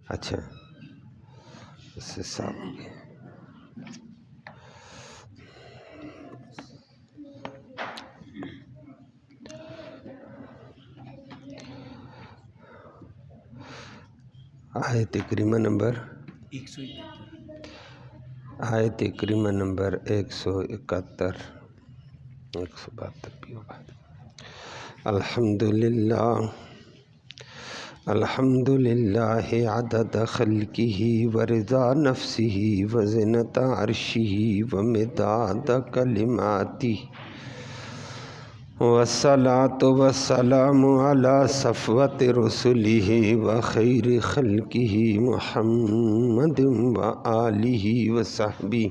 اچھا اس سے صاف ہو گیا۔ آیت کریمہ نمبر 171 172 بھی ہوگا۔ الحمد للہ عدد خلقہ ورضا نفسہ وزنۃ عرشہ ومداد کلماتہ والصلاة والسلام علی صفوت رسلہ وخیر خلقہ محمد وآلہ وصحبہ،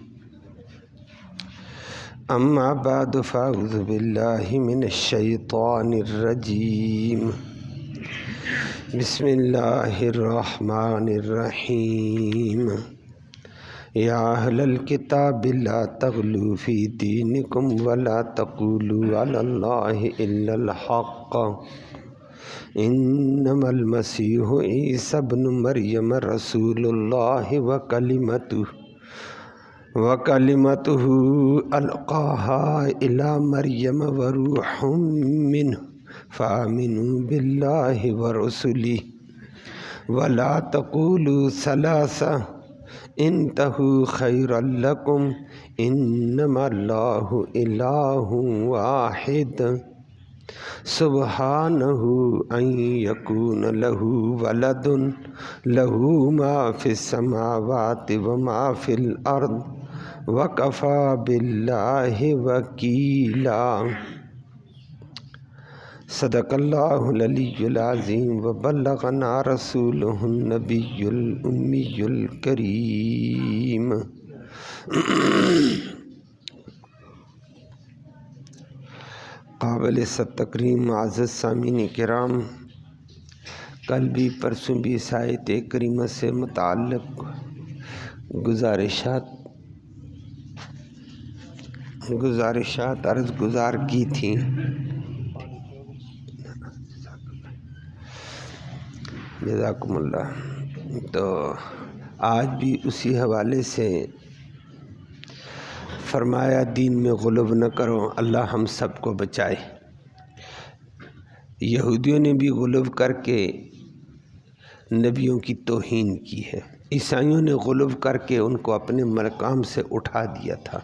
اما بعد فاعوذ باللہ من الشیطان الرجیم، بسم اللہ الرحمن الرحیم، یا اہل الکتاب لا تغلوا فی دینکم ولا تقولوا علی اللہ الا الحق، انما المسیح عیسی ابن مریم رسول اللہ وکلمتہ القاہا الی مریم وروح منہ فآمنوا باللہ ورسلہ ولا تقولوا ثلاثہ انتہوا خیرا لکم انما اللہ الہ واحد سبحانہ ان یکون لہ ولد لہ ما فی السماوات وما فی الارض وکفی باللہ وکیلا۔ صدق اللہ العلی العظیم وبلغنا رسولہ النبی الامی الکریم۔ قابل تکریم معزز سامعین کرام، کل بھی پرسوں بھی اس آیت کریمہ سے متعلق گزارشات عرض گزار کی تھیں۔ جزاکم اللہ۔ تو آج بھی اسی حوالے سے فرمایا دین میں غلو نہ کرو، اللہ ہم سب کو بچائے۔ یہودیوں نے بھی غلو کر کے نبیوں کی توہین کی ہے، عیسائیوں نے غلو کر کے ان کو اپنے مقام سے اٹھا دیا تھا۔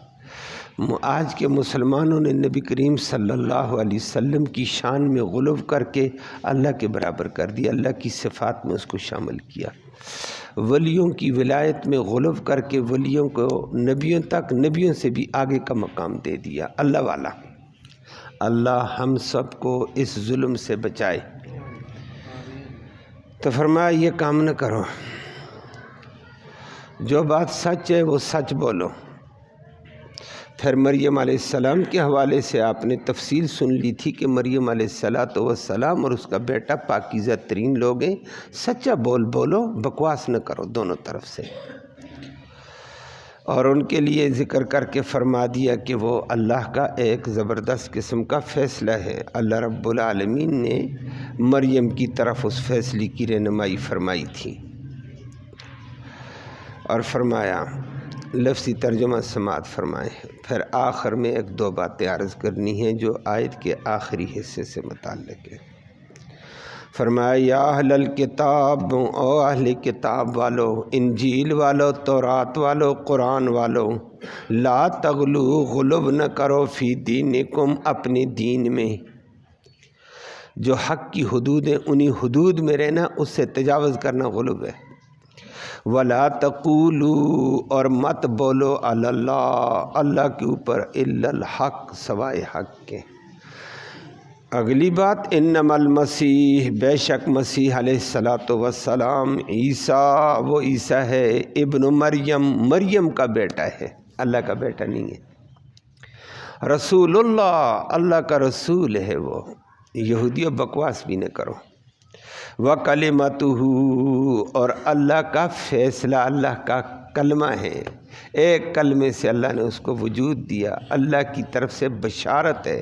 آج کے مسلمانوں نے نبی کریم صلی اللہ علیہ وسلم کی شان میں غلو کر کے اللہ کے برابر کر دیا، اللہ کی صفات میں اس کو شامل کیا۔ ولیوں کی ولایت میں غلو کر کے ولیوں کو نبیوں تک، نبیوں سے بھی آگے کا مقام دے دیا۔ اللہ والا، اللہ ہم سب کو اس ظلم سے بچائے۔ تو فرمایا یہ کام نہ کرو، جو بات سچ ہے وہ سچ بولو۔ پھر مریم علیہ السلام کے حوالے سے آپ نے تفصیل سن لی تھی کہ مریم علیہ السلام اور اس کا بیٹا پاکیزہ ترین لوگ ہیں، سچا بولو، بکواس نہ کرو دونوں طرف سے۔ اور ان کے لیے ذکر کر کے فرما دیا کہ وہ اللہ کا ایک زبردست قسم کا فیصلہ ہے۔ اللہ رب العالمین نے مریم کی طرف اس فیصلے کی رہنمائی فرمائی تھی، اور فرمایا لفظی ترجمہ سماعت فرمائیں۔ پھر آخر میں ایک دو باتیں عرض کرنی ہیں جو آیت کے آخری حصے سے متعلق ہے۔ فرمایا یا اہل الکتاب، او اہل کتاب والو، انجیل والو، تورات والو، قرآن والو، لا تغلو، غلو نہ کرو، فی دینکم، اپنے دین میں۔ جو حق کی حدود ہیں انہی حدود میں رہنا، اس سے تجاوز کرنا غلو ہے۔ ولا تقولوا، اور مت بولو، علی اللہ، اللہ کے اوپر، الا الحق، سوائے حق کے۔ اگلی بات، انما المسیح، بے شک مسیح علیہ السلام، عیسیٰ، وہ عیسیٰ ہے، ابن مریم، مریم کا بیٹا ہے، اللہ کا بیٹا نہیں ہے۔ رسول اللہ، اللہ کا رسول ہے وہ۔ یہودیوں بکواس بھی نہ کرو۔ وَكَلِمَتُهُ، اور اللہ کا فیصلہ، اللہ کا کلمہ ہے، ایک کلمے سے اللہ نے اس کو وجود دیا، اللہ کی طرف سے بشارت ہے،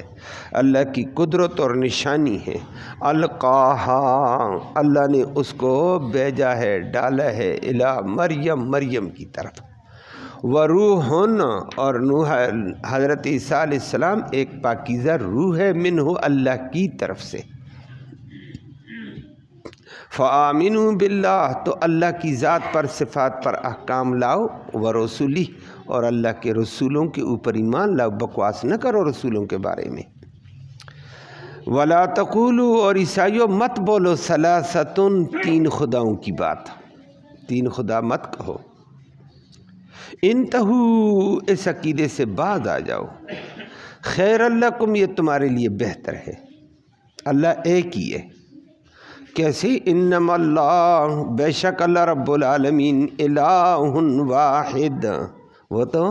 اللہ کی قدرت اور نشانی ہے۔ القاہا، اللہ نے اس کو بھیجا ہے، ڈالا ہے، الی مریم، مریم کی طرف۔ وروحن، اور نوح حضرت عیسیٰ علیہ السلام ایک پاکیزہ روح ہے، منہ، اللہ کی طرف سے۔ فآمنوا باللہ، تو اللہ کی ذات پر، صفات پر احکام لاؤ، ورسولی، اور اللہ کے رسولوں کے اوپر ایمان لاؤ، بکواس نہ کرو رسولوں کے بارے میں۔ ولا تقولوا، اور عیسائیوں مت بولو، ثلاثۃ، تین خداؤں کی بات، تین خدا مت کہو۔ انتہو، اس عقیدے سے باز آ جاؤ، خیر لکم، یہ تمہارے لیے بہتر ہے۔ اللہ ایک ہی ہے۔ کیسے؟ انما اللہ، بے شک اللہ رب العالمین، الہ واحد، وہ تو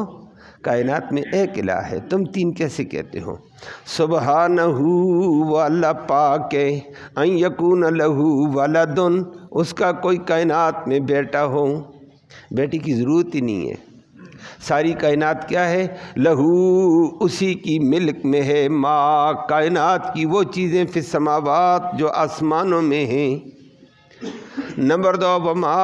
کائنات میں ایک الہ ہے، تم تین کیسے کہتے ہو؟ سبحانہ، وہ اللہ پاک ہے، ان یکون لہ ولد، اس کا کوئی کائنات میں بیٹا ہو، بیٹی کی ضرورت ہی نہیں ہے۔ ساری کائنات کیا ہے؟ لہو، اسی کی ملک میں ہے، ما، کائنات کی وہ چیزیں، فی السماوات، جو آسمانوں میں ہیں۔ نمبر 2، وما،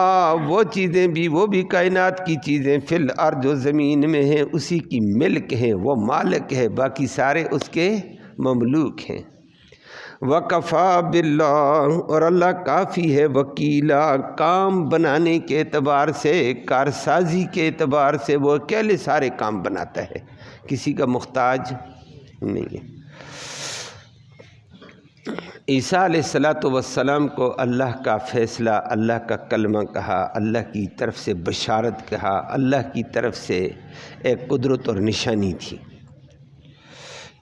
وہ چیزیں بھی، وہ بھی کائنات کی چیزیں، فی الارض، جو زمین میں ہیں، اسی کی ملک ہیں، وہ مالک ہے، باقی سارے اس کے مملوک ہیں۔ وکفا باللہ، اور اللہ کافی ہے، وکیلا، کام بنانے کے اعتبار سے، کارسازی کے اعتبار سے وہ اکیلے سارے کام بناتا ہے، کسی کا محتاج نہیں ہے۔ عیسیٰ علیہ السلام کو اللہ کا فیصلہ، اللہ کا کلمہ کہا، اللہ کی طرف سے بشارت کہا، اللہ کی طرف سے ایک قدرت اور نشانی تھی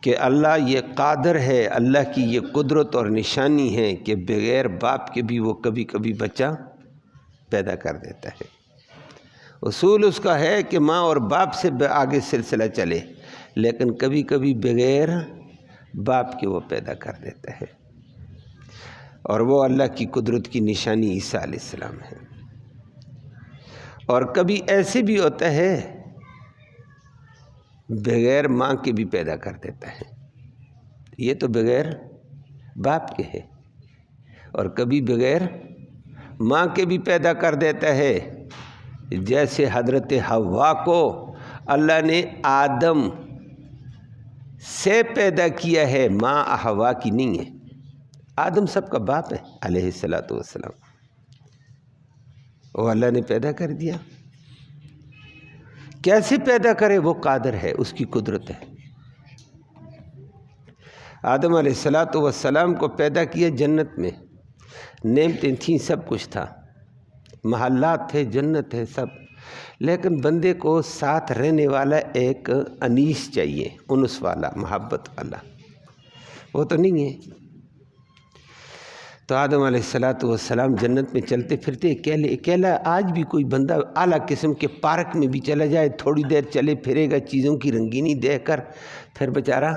کہ اللہ یہ قادر ہے، اللہ کی یہ قدرت اور نشانی ہے کہ بغیر باپ کے بھی وہ کبھی کبھی بچہ پیدا کر دیتا ہے۔ اصول اس کا ہے کہ ماں اور باپ سے آگے سلسلہ چلے، لیکن کبھی کبھی بغیر باپ کے وہ پیدا کر دیتا ہے، اور وہ اللہ کی قدرت کی نشانی عیسیٰ علیہ السلام ہے۔ اور کبھی ایسے بھی ہوتا ہے بغیر ماں کے بھی پیدا کر دیتا ہے، یہ تو بغیر باپ کے ہے، اور کبھی بغیر ماں کے بھی پیدا کر دیتا ہے، جیسے حضرت حوا کو اللہ نے آدم سے پیدا کیا ہے، ماں حوا کی نہیں ہے۔ آدم سب کا باپ ہے علیہ السلام، وہ اللہ نے پیدا کر دیا۔ کیسے پیدا کرے؟ وہ قادر ہے، اس کی قدرت ہے۔ آدم علیہ السلام کو پیدا کیا جنت میں، نعمتیں تھیں، سب کچھ تھا، محلات تھے، جنت ہے، سب، لیکن بندے کو ساتھ رہنے والا ایک انیس چاہیے، انس والا، محبت والا، وہ تو نہیں ہے۔ تو آدم علیہ السلام جنت میں چلتے پھرتے اکیلا، آج بھی کوئی بندہ اعلیٰ قسم کے پارک میں بھی چلا جائے، تھوڑی دیر چلے پھرے گا، چیزوں کی رنگینی دیکھ کر پھر بیچارہ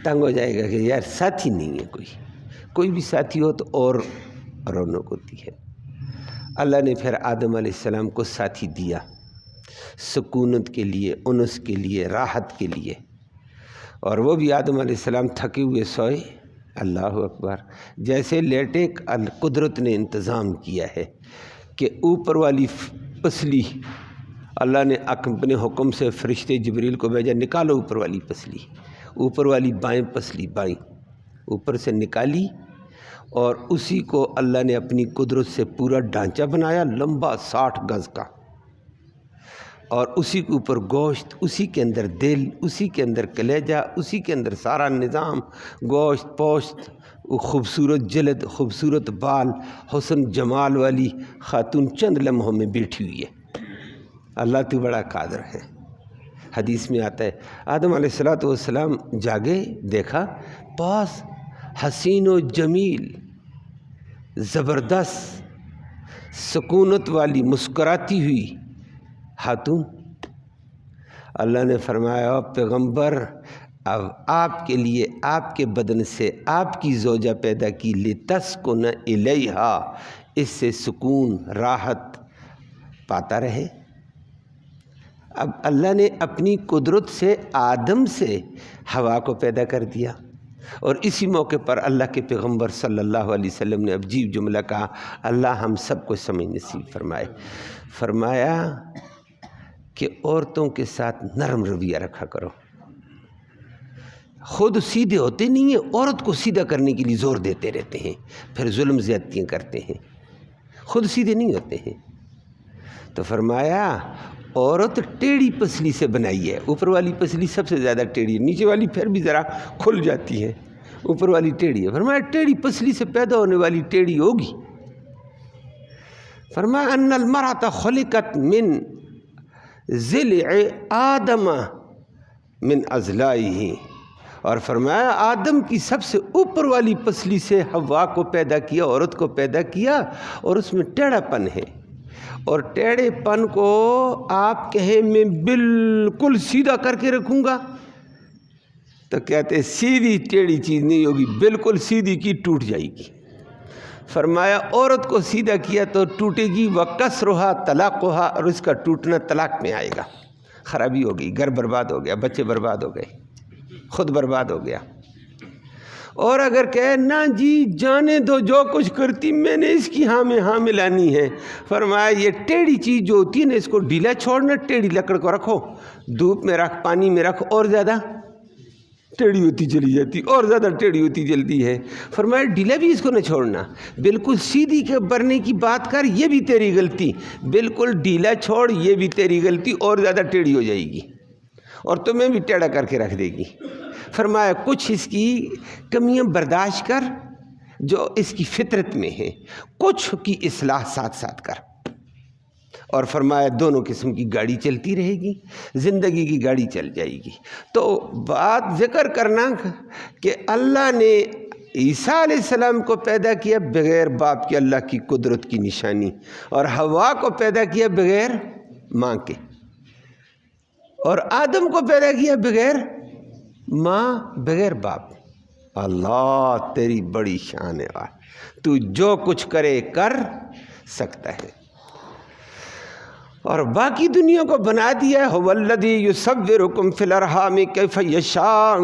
تنگ ہو جائے گا کہ یار ساتھی نہیں ہے، کوئی بھی ساتھی ہو تو اور رونق ہوتی ہے۔ اللہ نے پھر آدم علیہ السلام کو ساتھی دیا، سکونت کے لیے، انس کے لیے، راحت کے لیے، اور وہ بھی آدم علیہ السلام تھکے ہوئے سوئے، اللہ اکبر، جیسے لیٹے، قدرت نے انتظام کیا ہے کہ اوپر والی پسلی، اللہ نے اپنے حکم سے فرشتے جبریل کو بھیجا، نکالو اوپر والی پسلی، اوپر والی بائیں پسلی، بائیں اوپر سے نکالی، اور اسی کو اللہ نے اپنی قدرت سے پورا ڈھانچہ بنایا، لمبا 60 گز کا، اور اسی کے اوپر گوشت، اسی کے اندر دل، اسی کے اندر کلیجہ، اسی کے اندر سارا نظام، گوشت پوشت، خوبصورت جلد، خوبصورت بال، حسن جمال والی خاتون چند لمحوں میں بیٹھی ہوئی ہے۔ اللہ تو بڑا قادر ہے۔ حدیث میں آتا ہے آدم علیہ السلام جاگے، دیکھا پاس حسین و جمیل، زبردست، سکونت والی، مسکراتی ہوئی خاتون۔ اللہ نے فرمایا پیغمبر، اب آپ کے لیے آپ کے بدن سے آپ کی زوجہ پیدا کی، لتسکن الیہا، اس سے سکون، راحت پاتا رہے۔ اب اللہ نے اپنی قدرت سے آدم سے ہوا کو پیدا کر دیا، اور اسی موقع پر اللہ کے پیغمبر صلی اللہ علیہ وسلم نے عجیب جملہ کہا، اللہ ہم سب کو سمجھ نصیب فرمائے۔ فرمایا کہ عورتوں کے ساتھ نرم رویہ رکھا کرو، خود سیدھے ہوتے نہیں ہیں، عورت کو سیدھا کرنے کے لیے زور دیتے رہتے ہیں، پھر ظلم زیادتیاں کرتے ہیں، خود سیدھے نہیں ہوتے ہیں۔ تو فرمایا عورت ٹیڑھی پسلی سے بنائی ہے، اوپر والی پسلی سب سے زیادہ ٹیڑھی ہے، نیچے والی پھر بھی ذرا کھل جاتی ہے، اوپر والی ٹیڑھی ہے۔ فرمایا ٹیڑھی پسلی سے پیدا ہونے والی ٹیڑھی ہوگی۔ فرمایا ان المرأة خلقت من ضلع آدم من اضلاعہ، اور فرمایا آدم کی سب سے اوپر والی پسلی سے حوا کو پیدا کیا، عورت کو پیدا کیا، اور اس میں ٹیڑھا پن ہے، اور ٹیڑھے پن کو آپ کہیں میں بالکل سیدھا کر کے رکھوں گا تو کہتے سیدھی ٹیڑھی چیز نہیں ہوگی، بالکل سیدھی کی ٹوٹ جائے گی۔ فرمایا عورت کو سیدھا کیا تو ٹوٹے گی، وَكَسْرُهَا طَلَاقُهَا، اور اس کا ٹوٹنا طلاق میں آئے گا، خرابی ہو گئی، گھر برباد ہو گیا، بچے برباد ہو گئے، خود برباد ہو گیا۔ اور اگر کہے نہ جی جانے دو جو کچھ کرتی میں نے اس کی ہاں میں ہاں ملانی ہے، فرمایا یہ ٹیڑھی چیز جو ہوتی ہے نا اس کو ڈھیلا چھوڑنا، ٹیڑھی لکڑ کو رکھو، دھوپ میں رکھ، پانی میں رکھ، اور زیادہ ٹیڑھی ہوتی چلی جاتی، اور زیادہ ٹیڑھی ہوتی جلتی ہے۔ فرمایا ڈھیلا بھی اس کو نہ چھوڑنا، بالکل سیدھی کے برنے کی بات کر، یہ بھی تیری غلطی، بالکل ڈھیلا چھوڑ، یہ بھی تیری غلطی، اور زیادہ ٹیڑھی ہو جائے گی اور تمہیں بھی ٹیڑھا کر کے رکھ دے گی۔ فرمایا کچھ اس کی کمیاں برداشت کر جو اس کی فطرت میں ہے، کچھ کی اصلاح ساتھ ساتھ کر، اور فرمایا دونوں قسم کی گاڑی چلتی رہے گی، زندگی کی گاڑی چل جائے گی۔ تو بات ذکر کرنا کہ اللہ نے عیسیٰ علیہ السلام کو پیدا کیا بغیر باپ کے، اللہ کی قدرت کی نشانی، اور حوا کو پیدا کیا بغیر ماں کے، اور آدم کو پیدا کیا بغیر ماں بغیر باپ۔ اللہ تیری بڑی شان ہے، تو جو کچھ کرے کر سکتا ہے، اور باقی دنیا کو بنا دیا ہے، هو الذی یصورکم فی الارحام کیف یشاء۔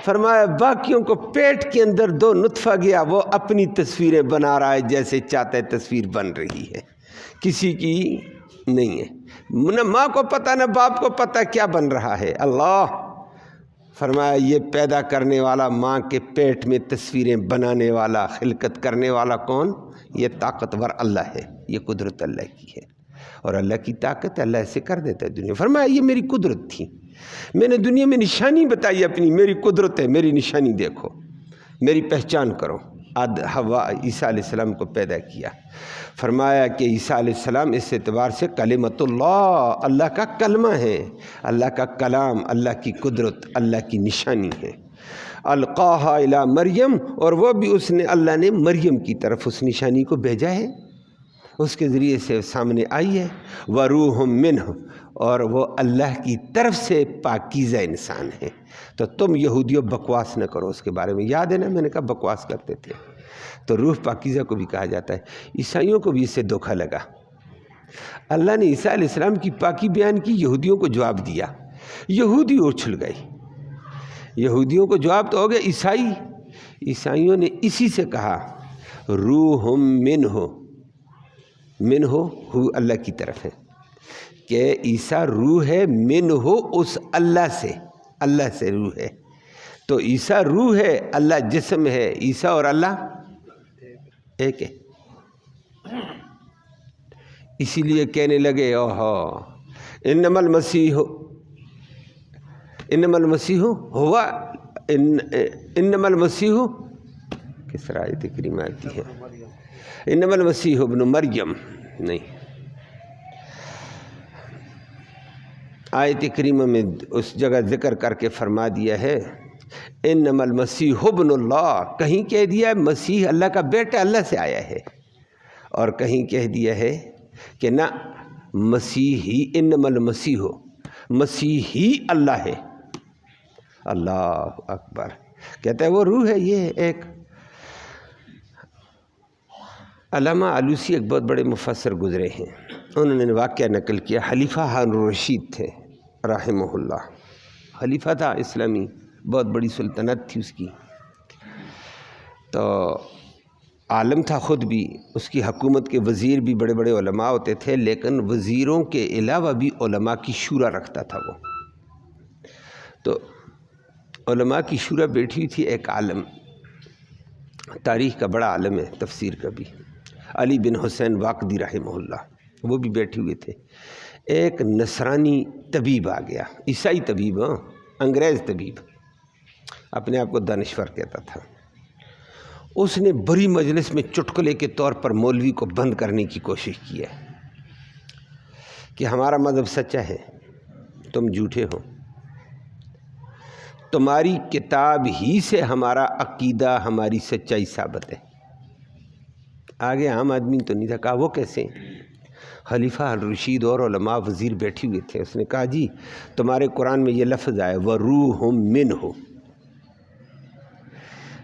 فرمایا باقیوں کو پیٹ کے اندر دو نطفہ گیا، وہ اپنی تصویریں بنا رہا ہے جیسے چاہتا ہے تصویر بن رہی ہے، کسی کی نہیں ہے، نہ ماں کو پتہ نہ باپ کو پتہ کیا بن رہا ہے۔ اللہ فرمایا یہ پیدا کرنے والا، ماں کے پیٹ میں تصویریں بنانے والا، خلقت کرنے والا کون؟ یہ طاقتور اللہ ہے، یہ قدرت اللہ کی ہے، اور اللہ کی طاقت اللہ ایسے کر دیتا ہے دنیا۔ فرمایا یہ میری قدرت تھی، میں نے دنیا میں نشانی بتائی اپنی، میری قدرت ہے، میری نشانی دیکھو، میری پہچان کرو۔ حوا عیسیٰ علیہ السلام کو پیدا کیا۔ فرمایا کہ عیسیٰ علیہ السلام اس اعتبار سے کلمۃ اللہ، اللہ کا کلمہ ہے، اللہ کا کلام، اللہ کی قدرت، اللہ کی نشانی ہے۔ القاہا الی مریم، اور وہ بھی اس نے، اللہ نے مریم کی طرف اس نشانی کو بھیجا ہے، اس کے ذریعے سے سامنے آئی ہے۔ وروح منہ، اور وہ اللہ کی طرف سے پاکیزہ انسان ہے۔ تو تم یہودیوں بکواس نہ کرو اس کے بارے میں، یاد ہے نا میں نے کہا بکواس کرتے تھے، تو روح پاکیزہ کو بھی کہا جاتا ہے۔ عیسائیوں کو بھی اس سے دھوکہ لگا، اللہ نے عیسیٰ علیہ السلام کی پاکی بیان کی، یہودیوں کو جواب دیا، یہودی اچھل گئے، یہودیوں کو جواب تو ہو گیا، عیسائیوں نے اسی سے کہا روح منہ، منہ ہو اللہ کی طرف ہے، کہ عیسیٰ روح ہے، منہ اس اللہ سے، اللہ سے روح ہے، تو عیسیٰ روح ہے، اللہ جسم ہے، عیسیٰ اور اللہ ایک ہے۔ اسی لیے کہنے لگے اوہو انما المسیح ہوا، انما المسیح کس طرح آیت کریمہ آتی ہے، انما المسیح ابن مریم، نہیں، آیت کریمہ میں اس جگہ ذکر کر کے فرما دیا ہے انما المسیح ابن اللہ، کہیں کہہ دیا ہے مسیح اللہ کا بیٹا، اللہ سے آیا ہے، اور کہیں کہہ دیا ہے کہ نہ مسیحی، انما المسیح، مسیحی اللہ ہے۔ اللہ اکبر، کہتا ہے وہ روح ہے، یہ ایک علامہ آلوسی ایک بہت بڑے مفسر گزرے ہیں، انہوں نے واقعہ نقل کیا، خلیفہ ہارون الرشید تھے رحمہ اللہ، خلیفہ تھا اسلامی، بہت بڑی سلطنت تھی اس کی، تو عالم تھا خود بھی، اس کی حکومت کے وزیر بھی بڑے بڑے علماء ہوتے تھے، لیکن وزیروں کے علاوہ بھی علماء کی شورا رکھتا تھا وہ۔ تو علماء کی شورا بیٹھی ہوئی تھی، ایک عالم، تاریخ کا بڑا عالم ہے، تفسیر کا بھی، علی بن حسین واقدی رحمہ اللہ، وہ بھی بیٹھے ہوئے تھے۔ ایک نصرانی طبیب آ گیا، عیسائی طبیب، انگریز طبیب، اپنے آپ کو دانشور کہتا تھا۔ اس نے بڑی مجلس میں چٹکلے کے طور پر مولوی کو بند کرنے کی کوشش کی ہے کہ ہمارا مذہب سچا ہے، تم جھوٹے ہو، تمہاری کتاب ہی سے ہمارا عقیدہ، ہماری سچائی ثابت ہے۔ آگے عام آدمی تو نہیں تھا، کہا وہ کیسے؟ خلیفہ الرشید اور علماء وزیر بیٹھے ہوئے تھے، اس نے کہا جی تمہارے قرآن میں یہ لفظ آیا وَرُوحٌ مِّنْهُ،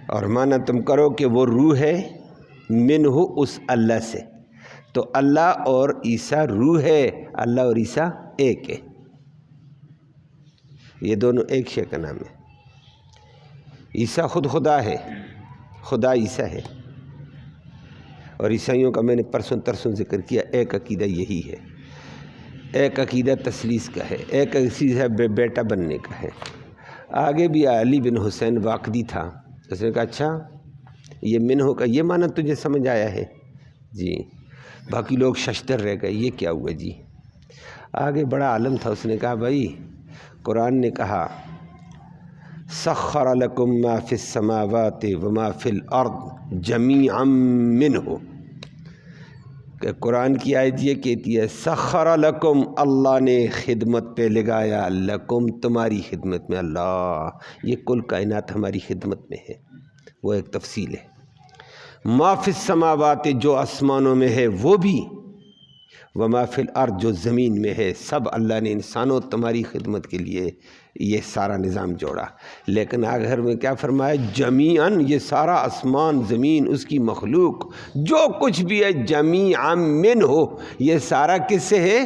اور معنی تم کرو کہ وہ روح ہے منہ، اس اللہ سے، تو اللہ اور عیسیٰ روح ہے، اللہ اور عیسیٰ ایک ہے، یہ دونوں ایک شے کا نام ہے۔ عیسیٰ خود خدا ہے، خدا عیسیٰ ہے، اور عیسائیوں کا میں نے پرسوں ذکر کیا، ایک عقیدہ یہی ہے، ایک عقیدہ تثلیث کا ہے، ایک عقیدہ بیٹا بننے کا ہے۔ آگے بھی علی بن حسین واقدی تھا، اس نے کہا اچھا یہ منہ کا یہ معنی تجھے سمجھ آیا ہے؟ جی۔ باقی لوگ ششدر رہ گئے، یہ کیا ہوا جی؟ آگے بڑا عالم تھا، اس نے کہا بھائی قرآن نے کہا سخر لکم ما فی السماوات وما فی الارض جمیعا منہ، کہ قرآن کی آیت یہ کہتی ہے سخر لکم، اللہ نے خدمت پہ لگایا، لکم تمہاری خدمت میں، اللہ یہ کل کائنات ہماری خدمت میں ہے، وہ ایک تفصیل ہے۔ ما فی السماوات جو آسمانوں میں ہے وہ بھی، وما فی الارض جو زمین میں ہے، سب اللہ نے انسانوں تمہاری خدمت کے لیے یہ سارا نظام جوڑا۔ لیکن آخر میں کیا فرمایا؟ جمیعاً، یہ سارا آسمان زمین اس کی مخلوق جو کچھ بھی ہے، جمیعاً منہ ہو، یہ سارا کس سے ہے؟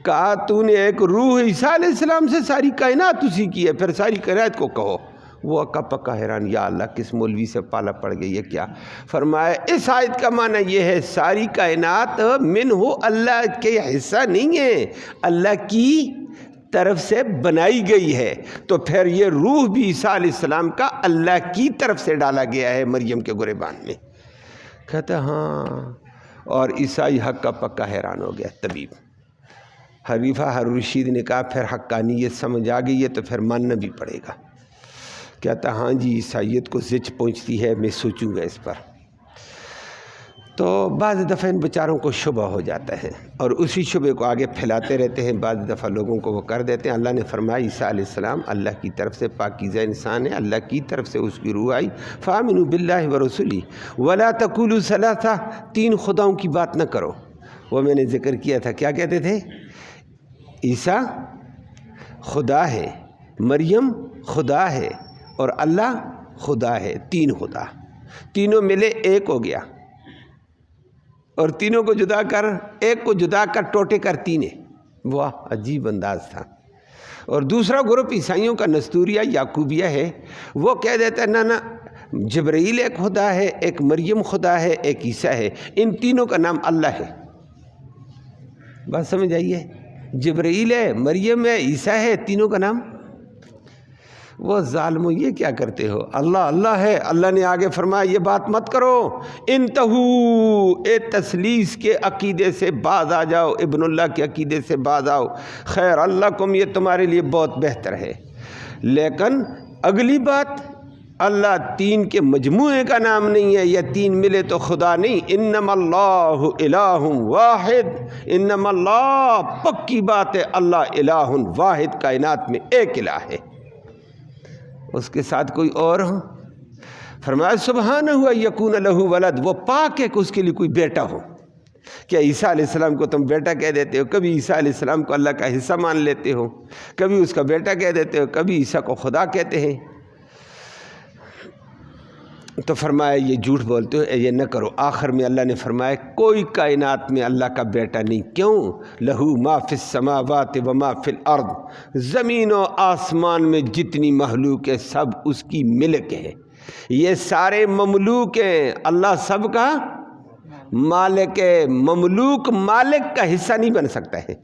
کہا تو نے ایک روح عیسیٰ علیہ السلام سے ساری کائنات اسی کی ہے، پھر ساری کائنات کو کہو۔ وہ اکا پکا حیران، یا اللہ کس مولوی سے پالا پڑ گئی ہے کیا؟ فرمایا اس آیت کا معنی یہ ہے ساری کائنات منہ ہو، اللہ کے حصہ نہیں ہے، اللہ کی طرف سے بنائی گئی ہے، تو پھر یہ روح بھی عیسیٰ علیہ السلام کا اللہ کی طرف سے ڈالا گیا ہے مریم کے گریبان میں۔ کہتا ہاں، اور عیسائی حق کا پکا حیران ہو گیا طبیب۔ خلیفہ ہارون الرشید نے کہا پھر حقانیت سمجھ آ گئی ہے تو پھر ماننا بھی پڑے گا۔ کہتا ہاں جی عیسائیت کو زچ پہنچتی ہے، میں سوچوں گا اس پر۔ تو بعض دفعہ ان بیچاروں کو شبہ ہو جاتا ہے اور اسی شبہ کو آگے پھیلاتے رہتے ہیں، بعض دفعہ لوگوں کو وہ کر دیتے ہیں۔ اللہ نے فرمایا عیسیٰ علیہ السلام اللہ کی طرف سے پاکیزہ انسان ہے، اللہ کی طرف سے اس کی روح آئی، فآمنوا باللہ ورسولہ ولا تقولوا ثلاثہ، تین خداؤں کی بات نہ کرو۔ وہ میں نے ذکر کیا تھا، کیا کہتے تھے؟ عیسیٰ خدا ہے، مریم خدا ہے، اور اللہ خدا ہے، تین خدا، تینوں ملے ایک ہو گیا، اور تینوں کو جدا کر، ایک کو جدا کر ٹوٹے کر تین ہے۔ واہ عجیب انداز تھا۔ اور دوسرا گروپ عیسائیوں کا نستوریہ یعقوبیہ ہے، وہ کہہ دیتا ہے نہ جبرائیل ایک خدا ہے، ایک مریم خدا ہے، ایک عیسیٰ ہے، ان تینوں کا نام اللہ ہے۔ بات سمجھ آئیے؟ جبرائیل ہے، مریم ہے، عیسیٰ ہے، تینوں کا نام۔ وہ ظالمو یہ کیا کرتے ہو؟ اللہ اللہ ہے۔ اللہ نے آگے فرمایا یہ بات مت کرو، انتہو، اے تثلیث کے عقیدے سے باز آ جاؤ، ابن اللہ کے عقیدے سے باز آؤ، خیر اللہ کم، یہ تمہارے لیے بہت بہتر ہے۔ لیکن اگلی بات، اللہ تین کے مجموعے کا نام نہیں ہے، یا تین ملے تو خدا نہیں، انما اللہ الہ واحد، انما اللہ، پکی بات ہے اللہ الہ واحد، کائنات میں ایک الہ ہے، اس کے ساتھ کوئی اور ہو؟ فرمایا سبحانہ یکون لہ ولد، وہ پاک ہے کہ اس کے لیے کوئی بیٹا ہو۔ کیا عیسیٰ علیہ السلام کو تم بیٹا کہہ دیتے ہو؟ کبھی عیسیٰ علیہ السلام کو اللہ کا حصہ مان لیتے ہو، کبھی اس کا بیٹا کہہ دیتے ہو، کبھی عیسیٰ کو خدا کہتے ہیں۔ تو فرمایا یہ جھوٹ بولتے ہو، یہ نہ کرو۔ آخر میں اللہ نے فرمایا کوئی کائنات میں اللہ کا بیٹا نہیں۔ کیوں؟ لہو ما فی السماوات و ما فی الارض، زمین و آسمان میں جتنی مخلوق ہے سب اس کی ملک ہے، یہ سارے مملوک ہیں، اللہ سب کا مالک ہے۔ مملوک مالک کا حصہ نہیں بن سکتا ہے،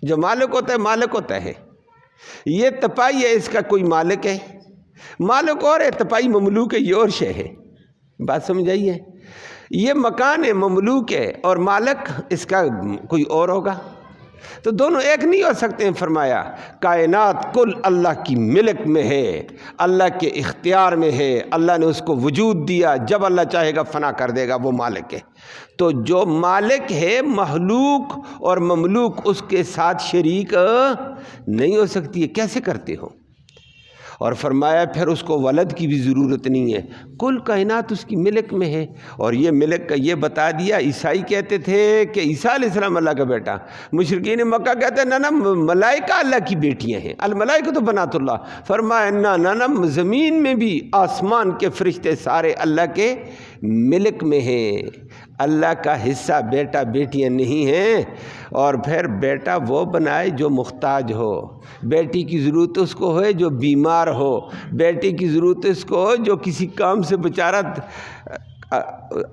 جو مالک ہوتا ہے مالک ہوتا ہے۔ یہ تپائی ہے، اس کا کوئی مالک ہے؟ مالک اور ہے، تپائی مملوک ہے، یہ اور شے ہے۔ بات سمجھ آئی ہے؟ یہ مکان ہے، مملوک ہے، اور مالک اس کا کوئی اور ہوگا، تو دونوں ایک نہیں ہو سکتے ہیں۔ فرمایا کائنات کل اللہ کی ملک میں ہے، اللہ کے اختیار میں ہے، اللہ نے اس کو وجود دیا، جب اللہ چاہے گا فنا کر دے گا، وہ مالک ہے۔ تو جو مالک ہے مخلوق اور مملوک اس کے ساتھ شریک نہیں ہو سکتی ہے، کیسے کرتے ہو؟ اور فرمایا پھر اس کو ولد کی بھی ضرورت نہیں ہے، کل کائنات اس کی ملک میں ہے۔ اور یہ ملک کا یہ بتا دیا، عیسائی کہتے تھے کہ عیسیٰ علیہ السلام اللہ کا بیٹا، مشرکین مکہ کہتے ہیں نہ ملائکہ اللہ کی بیٹیاں ہیں، الملائکہ تو بنات اللہ۔ فرمایا نہ زمین میں بھی آسمان کے فرشتے سارے اللہ کے ملک میں ہیں، اللہ کا حصہ بیٹا بیٹیاں نہیں ہیں۔ اور پھر بیٹا وہ بنائے جو محتاج ہو، بیٹی کی ضرورت اس کو ہے جو بیمار ہو، بیٹی کی ضرورت اس کو ہو جو کسی کام سے بیچارہ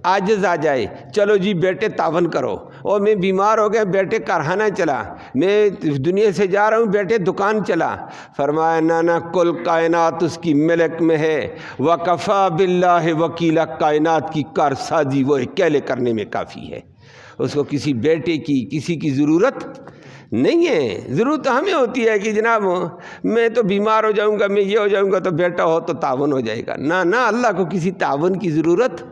عاجز آ جائے، چلو جی بیٹے تعاون کرو، اور میں بیمار ہو گیا بیٹے کارخانہ چلا، میں دنیا سے جا رہا ہوں بیٹے دکان چلا۔ فرمایا نہ کل کائنات اس کی ملک میں ہے، وکفا باللہ وکیلا، کائنات کی کارسازی وہ اکیلے کرنے میں کافی ہے، اس کو کسی بیٹے کی کسی کی ضرورت نہیں ہے۔ ضرورت ہمیں ہوتی ہے کہ جناب میں تو بیمار ہو جاؤں گا، میں یہ ہو جاؤں گا، تو بیٹا ہو تو تعاون ہو جائے گا۔ نہ اللہ کو کسی تعاون کی ضرورت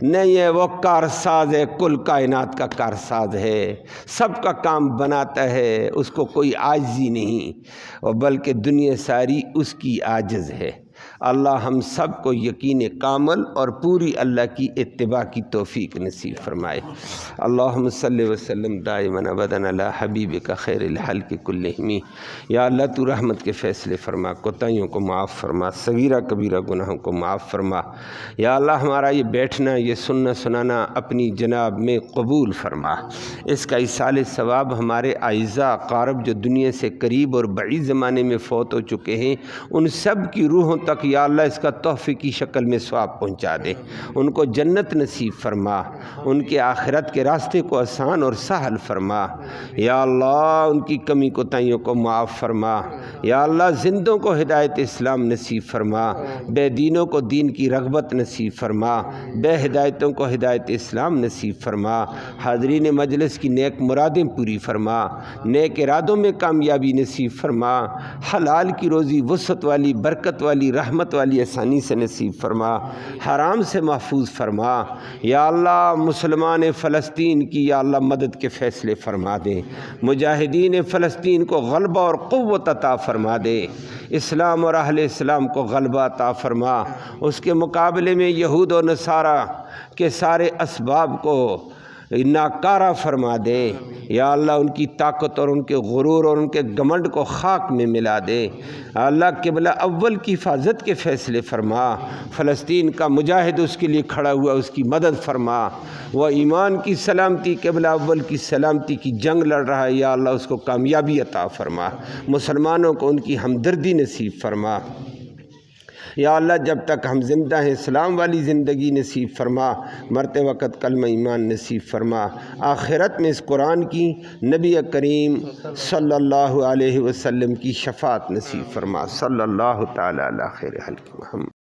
نہیں ہے، وہ کارساز ہے، کل کائنات کا کارساز ہے، سب کا کام بناتا ہے، اس کو کوئی عاجزی نہیں، اور بلکہ دنیا ساری اس کی عاجز ہے۔ اللہ ہم سب کو یقین کامل اور پوری اللہ کی اتباع کی توفیق نصیب فرمائے۔ اللہم صلی وسلم دائما ابدا علی حبیبک خیر الخلق کلہم۔ یا اللہ تو رحمت کے فیصلے فرما، کوتاہیوں کو معاف فرما، صغیرہ کبیرہ گناہوں کو معاف فرما۔ یا اللہ ہمارا یہ بیٹھنا، یہ سننا سنانا اپنی جناب میں قبول فرما، اس کا ایصال ثواب ہمارے اعزاء اقارب جو دنیا سے قریب اور بعید زمانے میں فوت ہو چکے ہیں، ان سب کی روحوں تک یا اللہ اس کا تحفے کی شکل میں ثواب پہنچا دے، ان کو جنت نصیب فرما، ان کے آخرت کے راستے کو آسان اور سہل فرما۔ یا اللہ ان کی کمی کوتاہیوں کو معاف فرما۔ یا اللہ زندوں کو ہدایت اسلام نصیب فرما، بے دینوں کو دین کی رغبت نصیب فرما، بے ہدایتوں کو ہدایت اسلام نصیب فرما۔ حاضرین مجلس کی نیک مرادیں پوری فرما، نیک ارادوں میں کامیابی نصیب فرما، حلال کی روزی وسعت والی، برکت والی، رحمت والی آسانی سے نصیب فرما، حرام سے محفوظ فرما۔ یا اللہ مسلمان فلسطین کی یا اللہ مدد کے فیصلے فرما دے، مجاہدین فلسطین کو غلبہ اور قوت عطا فرما دے، اسلام اور اہل اسلام کو غلبہ عطا فرما، اس کے مقابلے میں یہود و نصارہ کے سارے اسباب کو ناکارہ فرما دے۔ یا اللہ ان کی طاقت اور ان کے غرور اور ان کے گھمنڈ کو خاک میں ملا دے۔ اللہ قبلہ اول کی حفاظت کے فیصلے فرما، فلسطین کا مجاہد اس کے لیے کھڑا ہوا اس کی مدد فرما، وہ ایمان کی سلامتی قبلہ اول کی سلامتی کی جنگ لڑ رہا ہے، یا اللہ اس کو کامیابی عطا فرما، مسلمانوں کو ان کی ہمدردی نصیب فرما۔ یا اللہ جب تک ہم زندہ ہیں اسلام والی زندگی نصیب فرما، مرتے وقت کلمہ ایمان نصیب فرما، آخرت میں اس قرآن کی نبی کریم صلی اللہ علیہ وسلم کی شفاعت نصیب فرما۔ صلی اللہ تعالی علی خیر خلق محمد۔